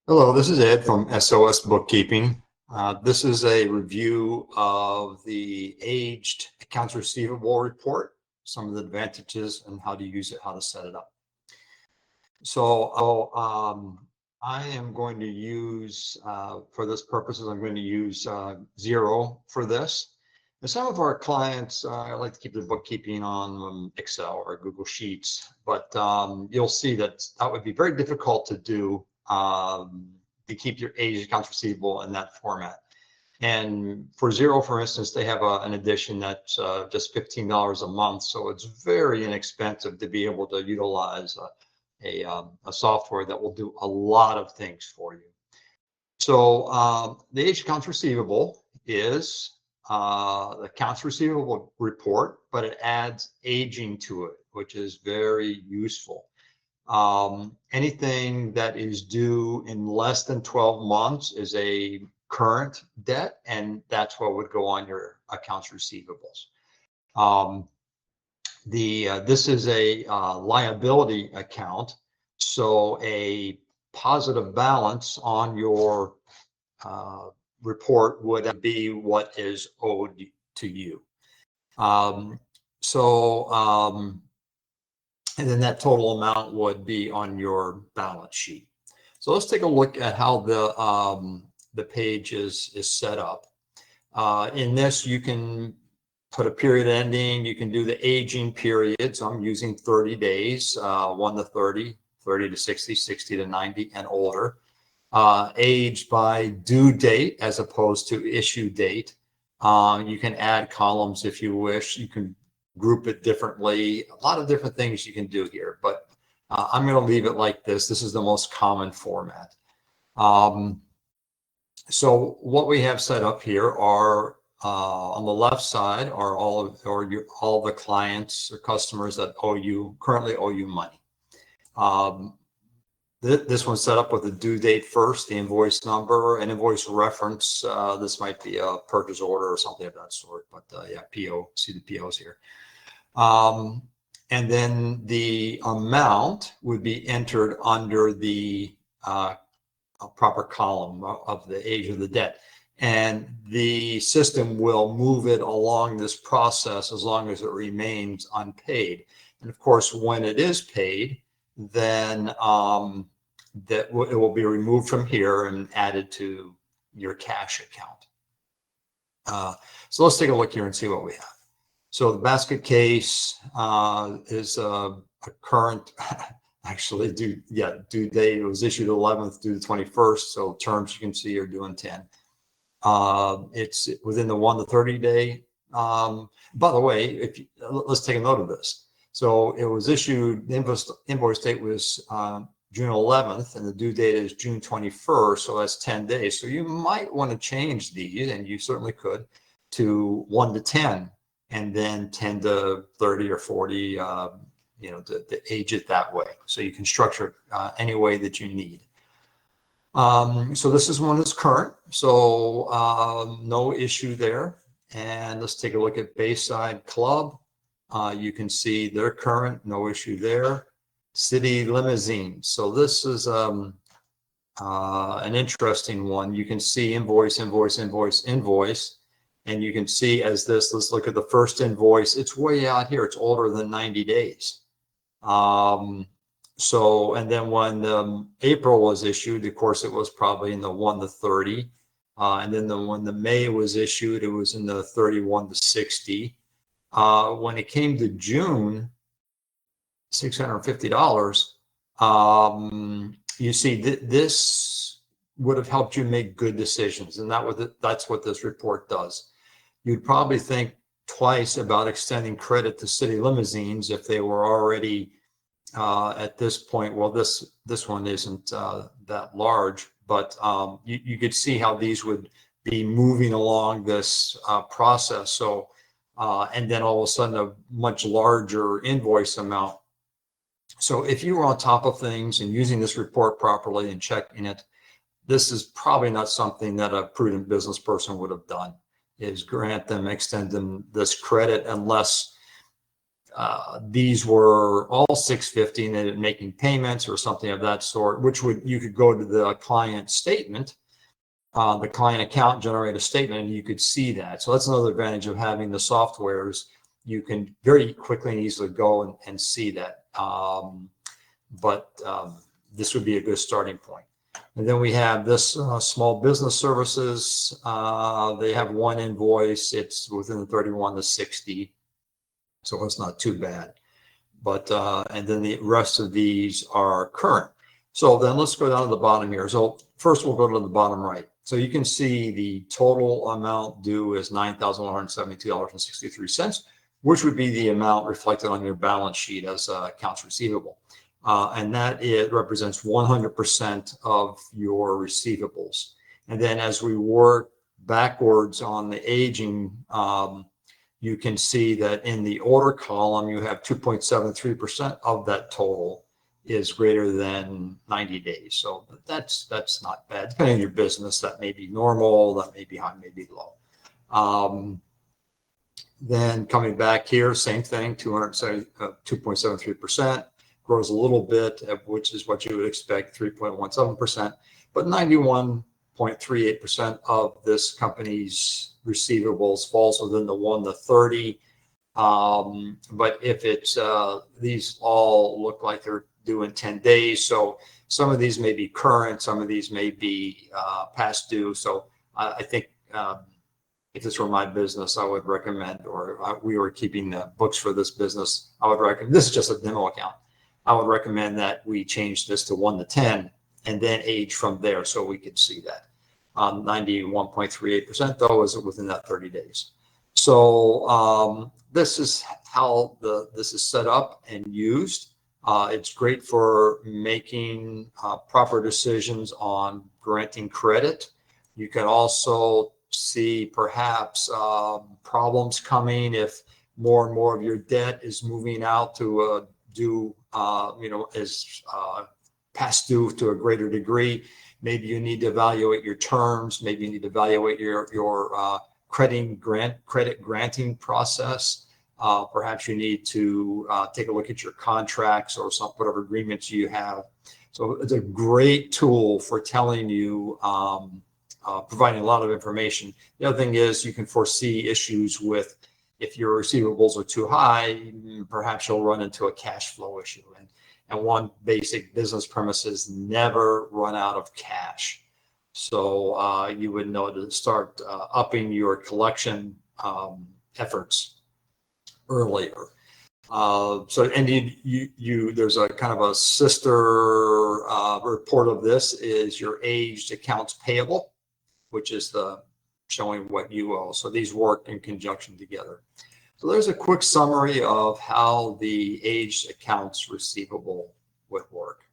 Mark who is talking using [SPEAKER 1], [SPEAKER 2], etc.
[SPEAKER 1] Hello, this is Ed from SOS Bookkeeping. This is a review of the aged accounts receivable report, some of the advantages and how to use it, how to set it up. I am going to use, for this purposes, I'm going to use Xero for this. And some of our clients like to keep their bookkeeping on Excel or Google Sheets, but you'll see that that would be very difficult to do to keep your aged accounts receivable in that format. And for Xero, for instance, they have an edition that's just $15 a month. So it's very inexpensive to be able to utilize a software that will do a lot of things for you. So the aged accounts receivable is the accounts receivable report, but it adds aging to it, which is very useful. Anything that is due in less than 12 months is a current debt, and that's what would go on your accounts receivables. This is a liability account, so a positive balance on your report would be what is owed to you. And then that total amount would be on your balance sheet. So let's take a look at how the page is set up. In this, you can put a period ending. You can do the aging period. So I'm using 30 days, 1 to 30, 30 to 60, 60 to 90, and older. Age by due date as opposed to issue date. You can add columns if you wish. You can group it differently. A lot of different things you can do here, but I'm going to leave it like this. This is the most common format. So what we have set up here are on the left side are all the clients or customers that currently owe you money. This one's set up with the due date first, the invoice number, an invoice reference. This might be a purchase order or something of that sort, but yeah, PO, see the POs here. And then the amount would be entered under the proper column of the age of the debt. And the system will move it along this process as long as it remains unpaid. And of course, when it is paid, then it will be removed from here and added to your cash account. So let's take a look here and see what we have. So the basket case is a current, actually due date. It was issued 11th due the 21st. So terms you can see are due in 10. It's within the 1 to 30 day. By the way, let's take a note of this. So it was issued, the invoice date was June 11th, and the due date is June 21st. So that's 10 days. So you might want to change these, and you certainly could, to 1 to 10. And then 10 to 30 or 40, to age it that way. So you can structure it any way that you need. So this is one that's current, so no issue there. And let's take a look at Bayside Club. You can see they're current, no issue there. City Limousine. So this is an interesting one. You can see invoice. And you can see let's look at the first invoice. It's way out here. It's older than 90 days. And then when April was issued, of course, it was probably in the 1 to 30. And then when the May was issued, it was in the 31 to 60. When it came to June, $650, you see this would have helped you make good decisions. And that's what this report does. You'd probably think twice about extending credit to City Limousines if they were already at this point. Well, this one isn't that large, but you could see how these would be moving along this process. So, and then all of a sudden a much larger invoice amount. So if you were on top of things and using this report properly and checking it, this is probably not something that a prudent business person would have done, is extend them this credit unless these were all 650 and they're making payments or something of that sort, which you could go to the client statement, the client account, generate a statement, and you could see that. So that's another advantage of having the softwares. You can very quickly and easily go and see that. This would be a good starting point. And then we have this small business services. They have one invoice. It's within the 31 to 60. So it's not too bad. But and then the rest of these are current. So then let's go down to the bottom here. So first we'll go to the bottom right. So you can see the total amount due is $9,172.63, which would be the amount reflected on your balance sheet as accounts receivable. And that it represents 100% of your receivables. And then as we work backwards on the aging, you can see that in the order column, you have 2.73% of that total is greater than 90 days. So that's not bad. Depending on your business, that may be normal, that may be high, maybe low. Then coming back here, same thing, 2.73%. Grows a little bit, which is what you would expect, 3.17%, but 91.38% of this company's receivables falls within the 1 to 30. But if it's, these all look like they're due in 10 days. So some of these may be current, some of these may be past due. So I think if this were my business, I would recommend, or we were keeping the books for this business, I would recommend, this is just a demo account. I would recommend that we change this to 1 to 10 and then age from there so we can see that. 91.38% though is within that 30 days. So this is how this is set up and used. It's great for making proper decisions on granting credit. You can also see perhaps problems coming if more and more of your debt is moving out to due, is past due to a greater degree. Maybe you need to evaluate your terms. Maybe you need to evaluate your credit granting process. Perhaps you need to take a look at your contracts or whatever agreements you have. So it's a great tool for telling you, providing a lot of information. The other thing is you can foresee issues with, if your receivables are too high, perhaps you'll run into a cash flow issue. And one basic business premise is never run out of cash. So you would know to start upping your collection efforts earlier. There's a kind of a sister report of this is your aged accounts payable, which is showing what you owe. So these work in conjunction together. So there's a quick summary of how the aged accounts receivable would work.